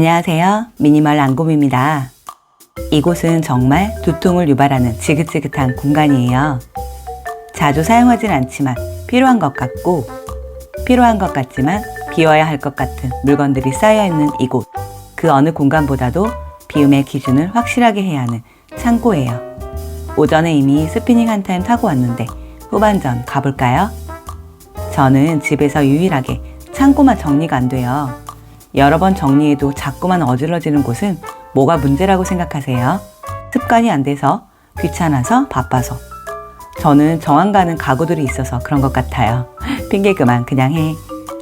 안녕하세요. 미니멀 랑곰입니다. 이곳은 정말 두통을 유발하는 지긋지긋한 공간이에요. 자주 사용하진 않지만 필요한 것 같고 필요한 것 같지만 비워야 할 것 같은 물건들이 쌓여있는 이곳. 그 어느 공간보다도 비움의 기준을 확실하게 해야 하는 창고예요. 오전에 이미 스피닝 한 타임 타고 왔는데 후반전 가볼까요? 저는 집에서 유일하게 창고만 정리가 안 돼요. 여러 번 정리해도 자꾸만 어질러지는 곳은 뭐가 문제라고 생각하세요? 습관이 안 돼서, 귀찮아서, 바빠서. 저는 정한 가는 가구들이 있어서 그런 것 같아요. 핑계 그만 그냥 해.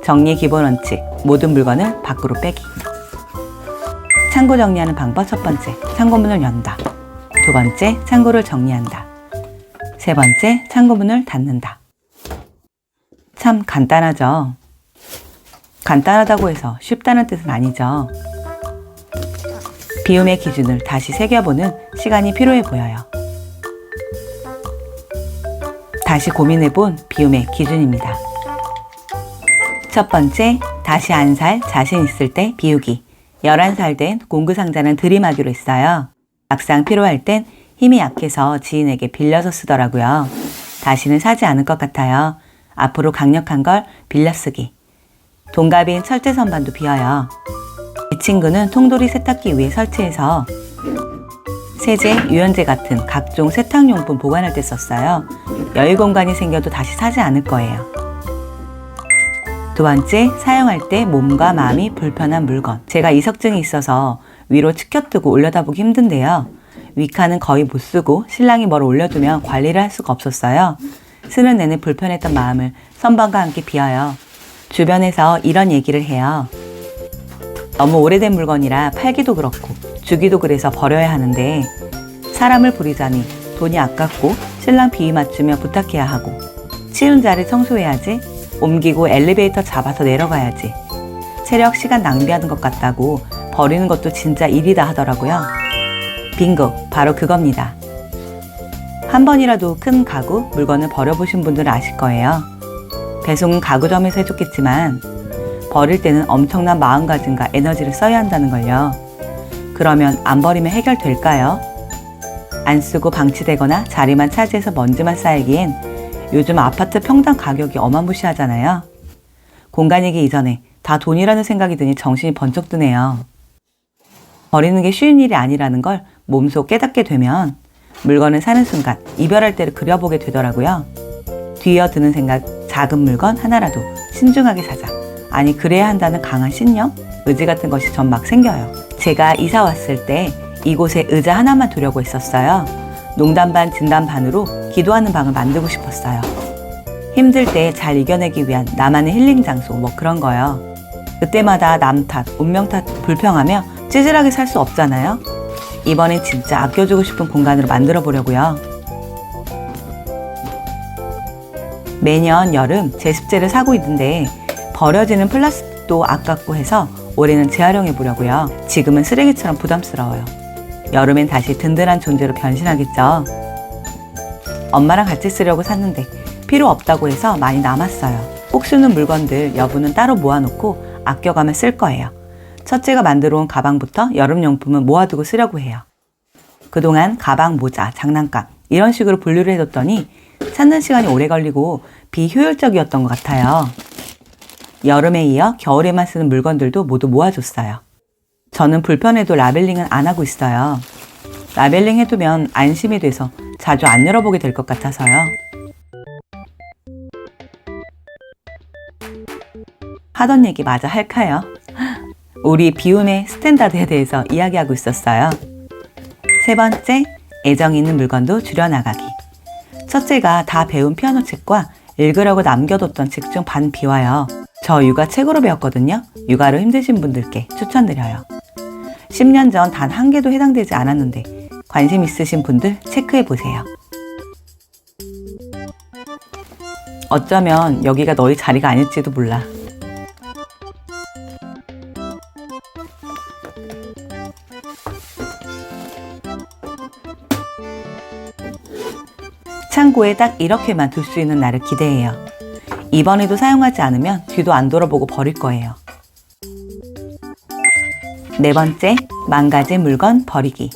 정리의 기본 원칙, 모든 물건을 밖으로 빼기. 창고 정리하는 방법 첫 번째, 창고문을 연다. 두 번째, 창고를 정리한다. 세 번째, 창고문을 닫는다. 참 간단하죠? 간단하다고 해서 쉽다는 뜻은 아니죠. 비움의 기준을 다시 새겨보는 시간이 필요해 보여요. 다시 고민해본 비움의 기준입니다. 첫 번째, 다시 안 살 자신 있을 때 비우기. 11살 된 공구상자는 들이마기로 했어요. 막상 필요할 땐 힘이 약해서 지인에게 빌려서 쓰더라고요. 다시는 사지 않을 것 같아요. 앞으로 강력한 걸 빌려 쓰기. 동갑인 철제 선반도 비어요. 이 친구는 통돌이 세탁기 위에 설치해서 세제, 유연제 같은 각종 세탁용품 보관할 때 썼어요. 여유 공간이 생겨도 다시 사지 않을 거예요. 두 번째, 사용할 때 몸과 마음이 불편한 물건. 제가 이석증이 있어서 위로 치켜뜨고 올려다보기 힘든데요. 위칸은 거의 못 쓰고 신랑이 뭘 올려두면 관리를 할 수가 없었어요. 쓰는 내내 불편했던 마음을 선반과 함께 비워요. 주변에서 이런 얘기를 해요. 너무 오래된 물건이라 팔기도 그렇고 주기도 그래서 버려야 하는데 사람을 부리자니 돈이 아깝고 신랑 비위 맞추며 부탁해야 하고 치운 자리 청소해야지, 옮기고 엘리베이터 잡아서 내려가야지. 체력, 시간 낭비하는 것 같다고 버리는 것도 진짜 일이다 하더라고요. 빙고, 바로 그겁니다. 한 번이라도 큰 가구, 물건을 버려보신 분들은 아실 거예요. 배송은 가구점에서 해줬겠지만 버릴 때는 엄청난 마음가짐과 에너지를 써야 한다는 걸요. 그러면 안 버리면 해결될까요? 안 쓰고 방치되거나 자리만 차지해서 먼지만 쌓이기엔 요즘 아파트 평당 가격이 어마무시하잖아요. 공간이기 이전에 다 돈이라는 생각이 드니 정신이 번쩍 드네요. 버리는 게 쉬운 일이 아니라는 걸 몸소 깨닫게 되면 물건을 사는 순간 이별할 때를 그려보게 되더라고요. 뒤이어 드는 생각, 작은 물건 하나라도 신중하게 사자. 아니, 그래야 한다는 강한 신념, 의지 같은 것이 전 막 생겨요. 제가 이사 왔을 때 이곳에 의자 하나만 두려고 했었어요. 농담 반 진담 반으로 기도하는 방을 만들고 싶었어요. 힘들 때 잘 이겨내기 위한 나만의 힐링 장소, 뭐 그런 거요. 그때마다 남 탓, 운명 탓 불평하며 찌질하게 살 수 없잖아요. 이번엔 진짜 아껴주고 싶은 공간으로 만들어 보려고요. 매년 여름 제습제를 사고 있는데 버려지는 플라스틱도 아깝고 해서 올해는 재활용해 보려고요. 지금은 쓰레기처럼 부담스러워요. 여름엔 다시 든든한 존재로 변신하겠죠. 엄마랑 같이 쓰려고 샀는데 필요 없다고 해서 많이 남았어요. 꼭 쓰는 물건들 여분은 따로 모아놓고 아껴가며 쓸 거예요. 첫째가 만들어 온 가방부터 여름용품은 모아두고 쓰려고 해요. 그동안 가방, 모자, 장난감 이런 식으로 분류를 해뒀더니 찾는 시간이 오래 걸리고 비효율적이었던 것 같아요. 여름에 이어 겨울에만 쓰는 물건들도 모두 모아줬어요. 저는 불편해도 라벨링은 안 하고 있어요. 라벨링 해두면 안심이 돼서 자주 안 열어보게 될 것 같아서요. 하던 얘기 마저 할까요? 우리 비움의 스탠다드에 대해서 이야기하고 있었어요. 세 번째, 애정 있는 물건도 줄여나가기. 첫째가 다 배운 피아노 책과 읽으려고 남겨뒀던 책 중 반 비워요. 저 육아 책으로 배웠거든요. 육아로 힘드신 분들께 추천드려요. 10년 전 단 한 개도 해당되지 않았는데 관심 있으신 분들 체크해보세요. 어쩌면 여기가 너희 자리가 아닐지도 몰라. 창고에 딱 이렇게만 둘 수 있는 날을 기대해요. 이번에도 사용하지 않으면 뒤도 안 돌아보고 버릴 거예요. 네 번째, 망가진 물건 버리기.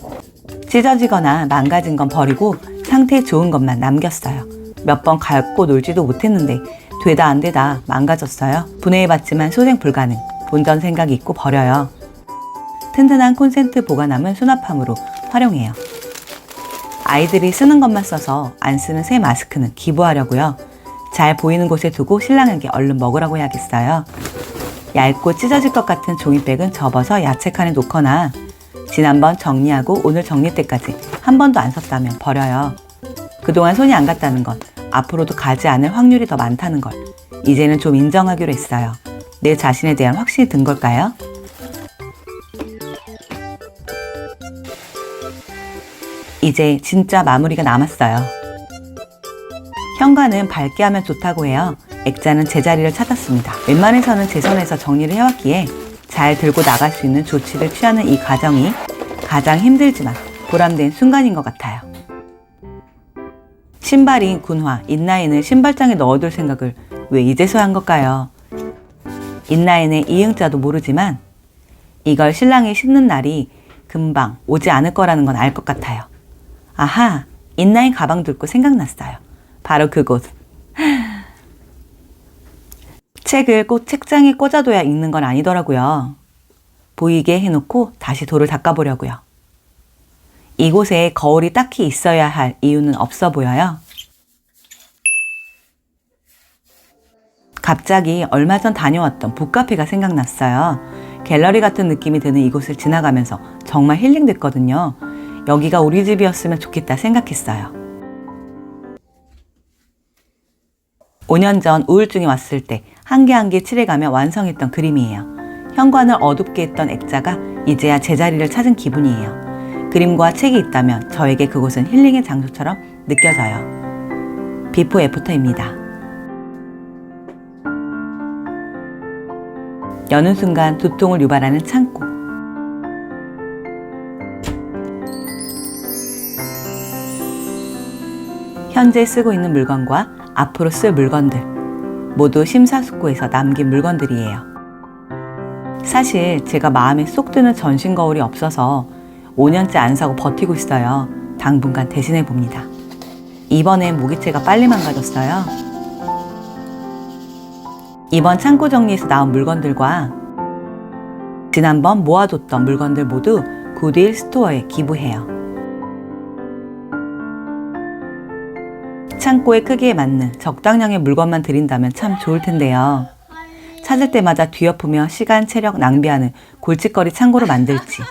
찢어지거나 망가진 건 버리고 상태 좋은 것만 남겼어요. 몇 번 갖고 놀지도 못했는데 되다 안 되다 망가졌어요. 분해해봤지만 소생 불가능. 본전 생각이 있고 버려요. 튼튼한 콘센트 보관함은 수납함으로 활용해요. 아이들이 쓰는 것만 써서 안 쓰는 새 마스크는 기부하려고요. 잘 보이는 곳에 두고 신랑에게 얼른 먹으라고 해야겠어요. 얇고 찢어질 것 같은 종이백은 접어서 야채칸에 놓거나 지난번 정리하고 오늘 정리 때까지 한 번도 안 썼다면 버려요. 그동안 손이 안 갔다는 건 앞으로도 가지 않을 확률이 더 많다는 걸 이제는 좀 인정하기로 했어요. 내 자신에 대한 확신이 든 걸까요? 이제 진짜 마무리가 남았어요. 현관은 밝게 하면 좋다고 해요. 액자는 제자리를 찾았습니다. 웬만해서는 제 선에서 정리를 해왔기에 잘 들고 나갈 수 있는 조치를 취하는 이 과정이 가장 힘들지만 보람된 순간인 것 같아요. 신발인 군화, 인라인을 신발장에 넣어둘 생각을 왜 이제서야 한 걸까요? 인라인의 이응자도 모르지만 이걸 신랑이 신는 날이 금방 오지 않을 거라는 건 알 것 같아요. 아하, 인라인 가방 들고 생각났어요. 바로 그곳. 책을 꼭 책장에 꽂아둬야 읽는 건 아니더라고요. 보이게 해놓고 다시 돌을 닦아보려고요. 이곳에 거울이 딱히 있어야 할 이유는 없어 보여요. 갑자기 얼마 전 다녀왔던 북카페가 생각났어요. 갤러리 같은 느낌이 드는 이곳을 지나가면서 정말 힐링됐거든요. 여기가 우리 집이었으면 좋겠다 생각했어요. 5년 전 우울증이 왔을 때 한 개 한 개 칠해가며 완성했던 그림이에요. 현관을 어둡게 했던 액자가 이제야 제자리를 찾은 기분이에요. 그림과 책이 있다면 저에게 그곳은 힐링의 장소처럼 느껴져요. 비포 애프터입니다. 여는 순간 두통을 유발하는 창고. 현재 쓰고 있는 물건과 앞으로 쓸 물건들 모두 심사숙고해서 남긴 물건들이에요. 사실 제가 마음에 쏙 드는 전신 거울이 없어서 5년째 안 사고 버티고 있어요. 당분간 대신해 봅니다. 이번엔 모기채가 빨리 망가졌어요. 이번 창고 정리에서 나온 물건들과 지난번 모아뒀던 물건들 모두 굿윌 스토어에 기부해요. 창고의 크기에 맞는 적당량의 물건만 드린다면 참 좋을 텐데요. 찾을 때마다 뒤엎으며 시간, 체력 낭비하는 골칫거리 창고로 만들지,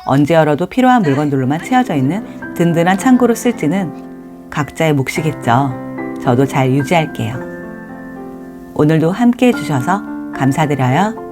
언제 열어도 필요한 물건들로만 채워져 있는 든든한 창고로 쓸지는 각자의 몫이겠죠. 저도 잘 유지할게요. 오늘도 함께 해주셔서 감사드려요.